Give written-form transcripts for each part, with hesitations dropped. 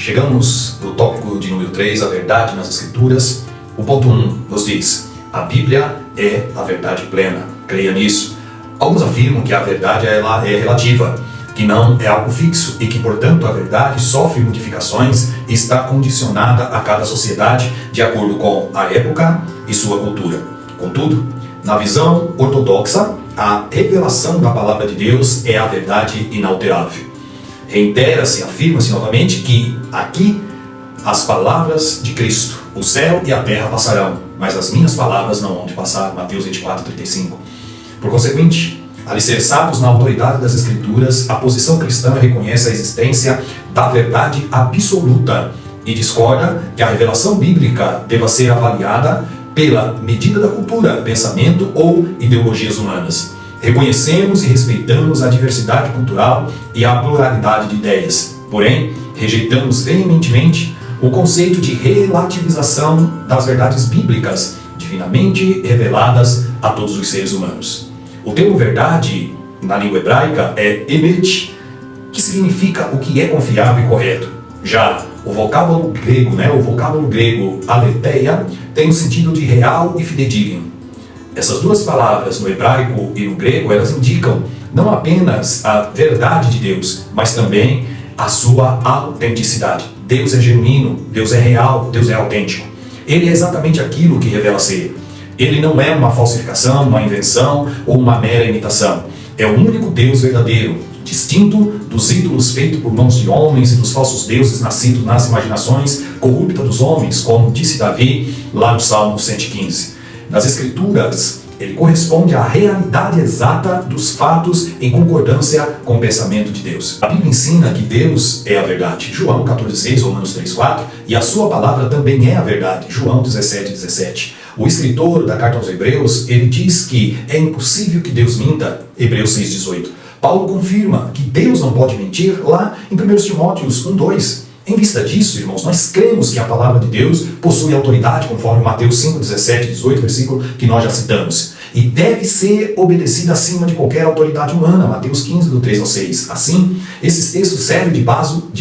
Chegamos no tópico de número 3, a verdade nas Escrituras. O ponto 1 nos diz: a Bíblia é a verdade plena. Creia nisso. Alguns afirmam que a verdade ela é relativa, que não é algo fixo e que, portanto, a verdade sofre modificações e está condicionada a cada sociedade de acordo com a época e sua cultura. Contudo, na visão ortodoxa, a revelação da palavra de Deus é a verdade inalterável. Reitera-se, afirma-se novamente que aqui as palavras de Cristo, o céu e a terra passarão, mas as minhas palavras não vão de passar. Mateus 24:35. Por consequente, alicerçados na autoridade das Escrituras, a posição cristã reconhece a existência da verdade absoluta e discorda que a revelação bíblica deva ser avaliada pela medida da cultura, pensamento ou ideologias humanas. Reconhecemos e respeitamos a diversidade cultural e a pluralidade de ideias. Porém, rejeitamos veementemente o conceito de relativização das verdades bíblicas, divinamente reveladas a todos os seres humanos. O termo verdade, na língua hebraica, é emet, que significa o que é confiável e correto. Já o vocábulo grego aletheia tem o sentido de real e fidedigno. Essas duas palavras, no hebraico e no grego, elas indicam não apenas a verdade de Deus, mas também a sua autenticidade. Deus é genuíno, Deus é real, Deus é autêntico. Ele é exatamente aquilo que revela ser. Ele não é uma falsificação, uma invenção ou uma mera imitação. É o único Deus verdadeiro, distinto dos ídolos feitos por mãos de homens e dos falsos deuses nascidos nas imaginações corruptas dos homens, como disse Davi lá no Salmo 115. Nas Escrituras, ele corresponde à realidade exata dos fatos em concordância com o pensamento de Deus. A Bíblia ensina que Deus é a verdade. João 14,6, Romanos 3,4, e a sua palavra também é a verdade. João 17,17. O escritor da carta aos Hebreus, ele diz que é impossível que Deus minta. Hebreus 6,18. Paulo confirma que Deus não pode mentir lá em 1 Timóteos 1,2. Em vista disso, irmãos, nós cremos que a palavra de Deus possui autoridade, conforme Mateus 5, 17, 18, versículo que nós já citamos, e deve ser obedecida acima de qualquer autoridade humana, Mateus 15, do 3 ao 6. Assim, esses textos servem de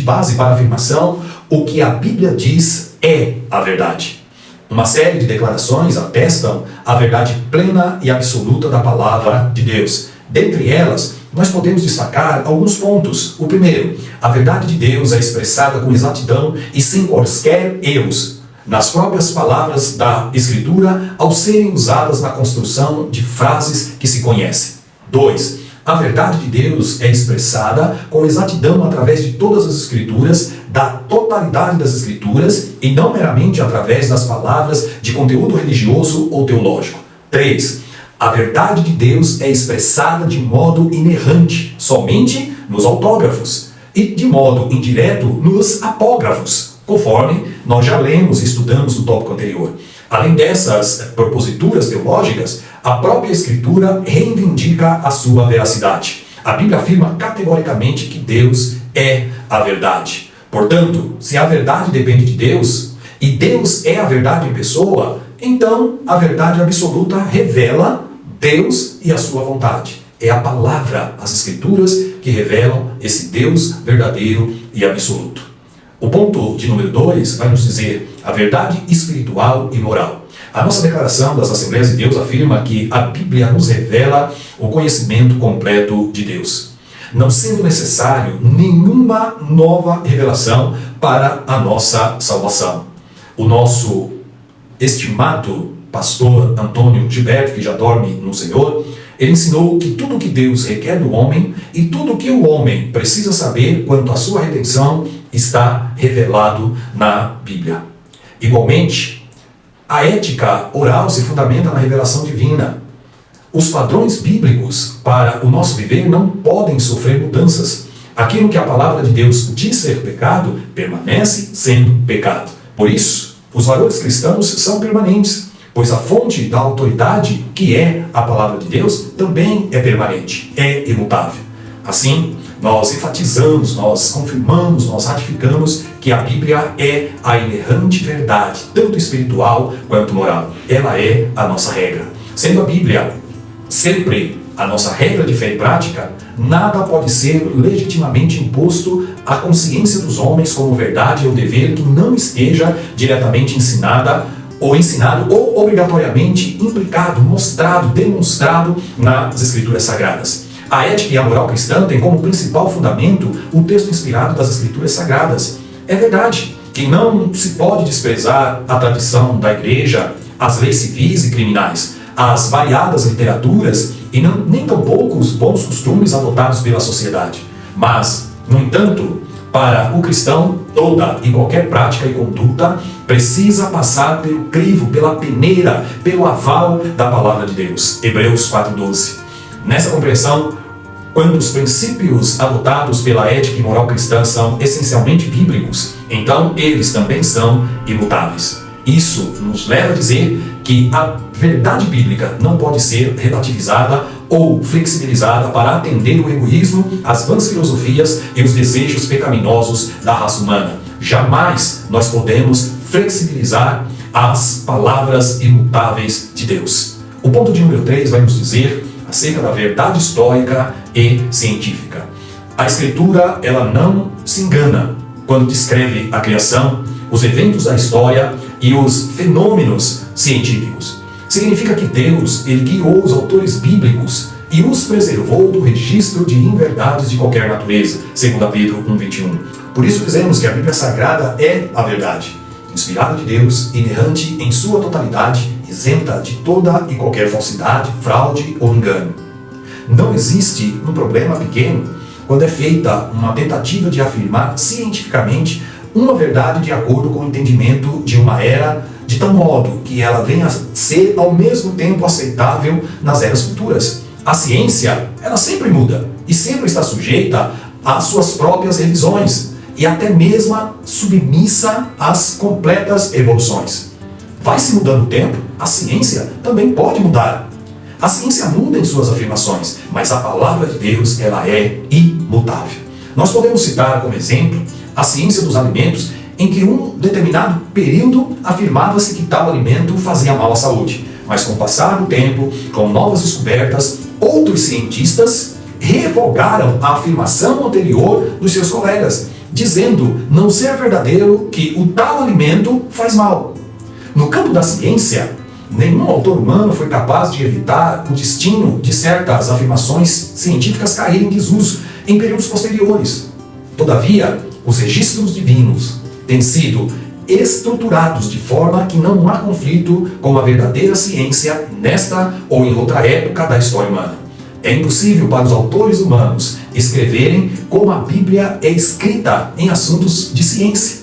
base para a afirmação: o que a Bíblia diz é a verdade. Uma série de declarações atestam a verdade plena e absoluta da palavra de Deus. Dentre elas, nós podemos destacar alguns pontos. O primeiro: a verdade de Deus é expressada com exatidão e sem quaisquer erros nas próprias palavras da Escritura ao serem usadas na construção de frases que se conhecem. 2. A verdade de Deus é expressada com exatidão através de todas as Escrituras, da totalidade das Escrituras, e não meramente através das palavras de conteúdo religioso ou teológico. 3. A verdade de Deus é expressada de modo inerrante, somente nos autógrafos, e de modo indireto nos apógrafos, conforme nós já lemos e estudamos no tópico anterior. Além dessas proposituras teológicas, a própria Escritura reivindica a sua veracidade. A Bíblia afirma categoricamente que Deus é a verdade. Portanto, se a verdade depende de Deus, e Deus é a verdade em pessoa, então a verdade absoluta revela Deus e a sua vontade. É a palavra, as Escrituras, que revelam esse Deus verdadeiro e absoluto. O ponto de número 2 vai nos dizer a verdade espiritual e moral. A nossa declaração das Assembleias de Deus afirma que a Bíblia nos revela o conhecimento completo de Deus, não sendo necessário nenhuma nova revelação para a nossa salvação. O nosso estimado pastor Antônio Gilberto, que já dorme no Senhor, ele ensinou que tudo o que Deus requer do homem e tudo o que o homem precisa saber quanto à sua redenção está revelado na Bíblia. Igualmente, a ética oral se fundamenta na revelação divina. Os padrões bíblicos para o nosso viver não podem sofrer mudanças. Aquilo que a palavra de Deus diz ser pecado, permanece sendo pecado. Por isso, os valores cristãos são permanentes, pois a fonte da autoridade, que é a palavra de Deus, também é permanente, é imutável. Assim, nós enfatizamos, nós confirmamos, nós ratificamos que a Bíblia é a inerrante verdade, tanto espiritual quanto moral. Ela é a nossa regra. Sendo a Bíblia sempre a nossa regra de fé e prática, nada pode ser legitimamente imposto à consciência dos homens como verdade ou dever que não esteja diretamente ensinado ou obrigatoriamente implicado, mostrado, demonstrado nas Escrituras Sagradas. A ética e a moral cristã têm como principal fundamento o texto inspirado das Escrituras Sagradas. É verdade que não se pode desprezar a tradição da igreja, as leis civis e criminais, as variadas literaturas e nem tampouco os bons costumes adotados pela sociedade. Mas, no entanto, para o cristão, toda e qualquer prática e conduta precisa passar pelo crivo, pela peneira, pelo aval da palavra de Deus. Hebreus 4:12. Nessa compreensão, quando os princípios adotados pela ética e moral cristã são essencialmente bíblicos, então eles também são imutáveis. Isso nos leva a dizer que a verdade bíblica não pode ser relativizada ou flexibilizada para atender o egoísmo, as vãs filosofias e os desejos pecaminosos da raça humana. Jamais nós podemos flexibilizar as palavras imutáveis de Deus. O ponto de número 3 vai nos dizer acerca da verdade histórica e científica. A Escritura, ela não se engana quando descreve a criação, os eventos da história e os fenômenos científicos. Significa que Deus, ele guiou os autores bíblicos e os preservou do registro de inverdades de qualquer natureza, segundo Pedro 1:21. Por isso dizemos que a Bíblia Sagrada é a verdade, inspirada de Deus, inerrante em sua totalidade, isenta de toda e qualquer falsidade, fraude ou engano. Não existe um problema pequeno quando é feita uma tentativa de afirmar cientificamente uma verdade de acordo com o entendimento de uma era, de tal modo que ela venha a ser ao mesmo tempo aceitável nas eras futuras. A ciência, ela sempre muda e sempre está sujeita às suas próprias revisões e até mesmo submissa às completas evoluções. Vai se mudando o tempo, a ciência também pode mudar. A ciência muda em suas afirmações, mas a palavra de Deus, ela é imutável. Nós podemos citar como exemplo a ciência dos alimentos, em que um determinado período afirmava-se que tal alimento fazia mal à saúde. Mas com o passar do tempo, com novas descobertas, outros cientistas revogaram a afirmação anterior dos seus colegas, dizendo não ser verdadeiro que o tal alimento faz mal. No campo da ciência, nenhum autor humano foi capaz de evitar o destino de certas afirmações científicas caírem em desuso em períodos posteriores. Todavia, os registros divinos têm sido estruturados de forma que não há conflito com a verdadeira ciência nesta ou em outra época da história humana. É impossível para os autores humanos escreverem como a Bíblia é escrita em assuntos de ciência.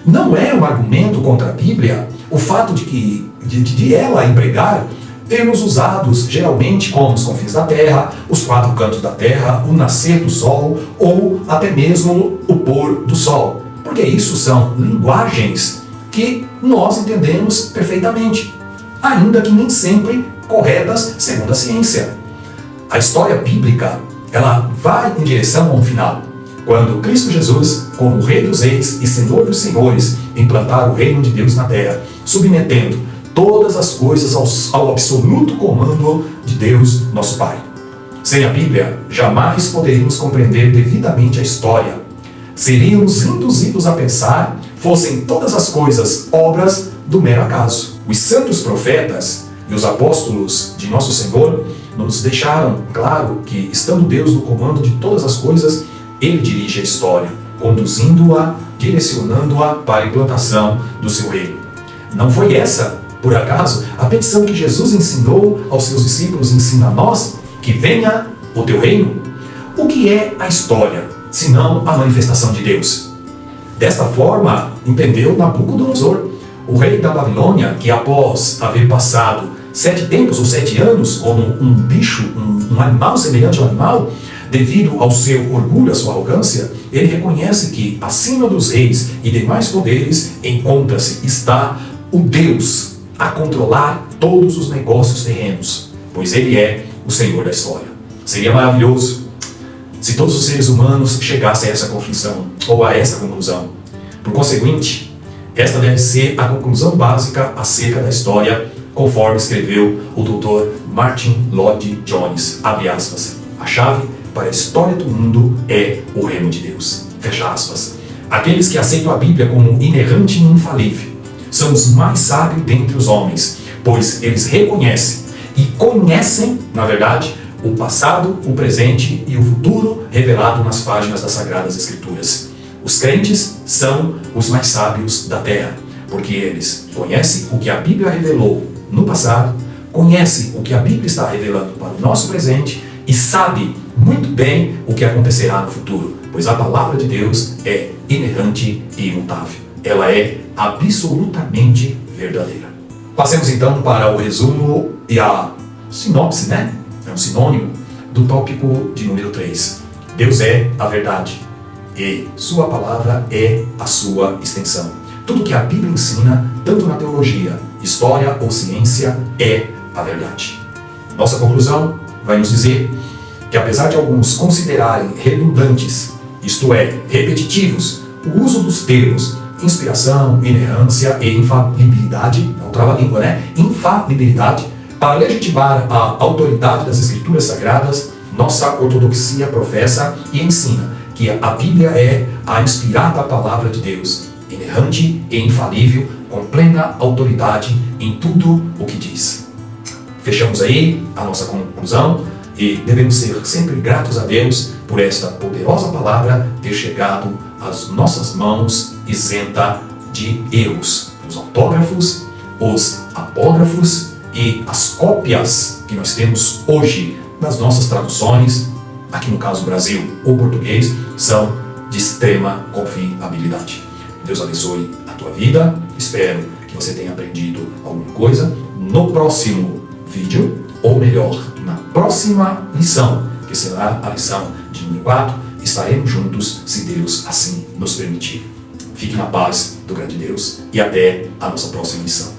Não é um argumento contra a Bíblia o fato de ela empregar termos usados geralmente como os confins da terra, os quatro cantos da terra, o nascer do sol ou até mesmo o pôr do sol. Porque isso são linguagens que nós entendemos perfeitamente, ainda que nem sempre corretas segundo a ciência. A história bíblica, ela vai em direção a um final. Quando Cristo Jesus, como Rei dos Reis e Senhor dos Senhores, implantar o reino de Deus na terra, submetendo todas as coisas ao absoluto comando de Deus, nosso Pai. Sem a Bíblia, jamais poderíamos compreender devidamente a história. Seríamos induzidos a pensar, fossem todas as coisas obras do mero acaso. Os santos profetas e os apóstolos de nosso Senhor nos deixaram claro que, estando Deus no comando de todas as coisas, Ele dirige a história, conduzindo-a, direcionando-a para a implantação do seu reino. Não foi essa, por acaso, a petição que Jesus ensinou aos seus discípulos, ensina a nós, que venha o teu reino? O que é a história, senão a manifestação de Deus? Desta forma, entendeu Nabucodonosor, o rei da Babilônia, que após haver passado 7 tempos ou 7 anos como um bicho, um animal semelhante ao animal, devido ao seu orgulho, à sua arrogância, ele reconhece que acima dos reis e demais poderes encontra-se, está o Deus a controlar todos os negócios terrenos, pois Ele é o Senhor da história. Seria maravilhoso se todos os seres humanos chegassem a essa confissão, ou a essa conclusão. Por conseguinte, esta deve ser a conclusão básica acerca da história, conforme escreveu o Dr. Martyn Lloyd-Jones, abre aspas, a chave para a história do mundo é o reino de Deus. Fecha aspas. Aqueles que aceitam a Bíblia como inerrante e infalível são os mais sábios dentre os homens, pois eles reconhecem e conhecem, na verdade, o passado, o presente e o futuro revelado nas páginas das Sagradas Escrituras. Os crentes são os mais sábios da terra, porque eles conhecem o que a Bíblia revelou no passado, conhecem o que a Bíblia está revelando para o nosso presente e sabem muito bem o que acontecerá no futuro, pois a palavra de Deus é inerrante e imutável. Ela é absolutamente verdadeira. Passemos então para o resumo e a sinopse, né? É um sinônimo do tópico de número 3. Deus é a verdade e sua palavra é a sua extensão. Tudo que a Bíblia ensina, tanto na teologia, história ou ciência, é a verdade. Nossa conclusão vai nos dizer que, apesar de alguns considerarem redundantes, isto é, repetitivos, o uso dos termos inspiração, inerrância e infalibilidade, é um trava-língua, né? Infalibilidade, para legitimar a autoridade das Escrituras Sagradas, nossa ortodoxia professa e ensina que a Bíblia é a inspirada palavra de Deus, inerrante e infalível, com plena autoridade em tudo o que diz. Fechamos aí a nossa conclusão e devemos ser sempre gratos a Deus por esta poderosa palavra ter chegado às nossas mãos isenta de erros. Os autógrafos, os apógrafos e as cópias que nós temos hoje nas nossas traduções, aqui no caso Brasil ou português, são de extrema confiabilidade. Deus abençoe a tua vida, espero que você tenha aprendido alguma coisa. No próximo vídeo, ou melhor, na próxima lição, que será a lição de número 4, estaremos juntos, se Deus assim nos permitir. Fique na paz do grande Deus e até a nossa próxima lição.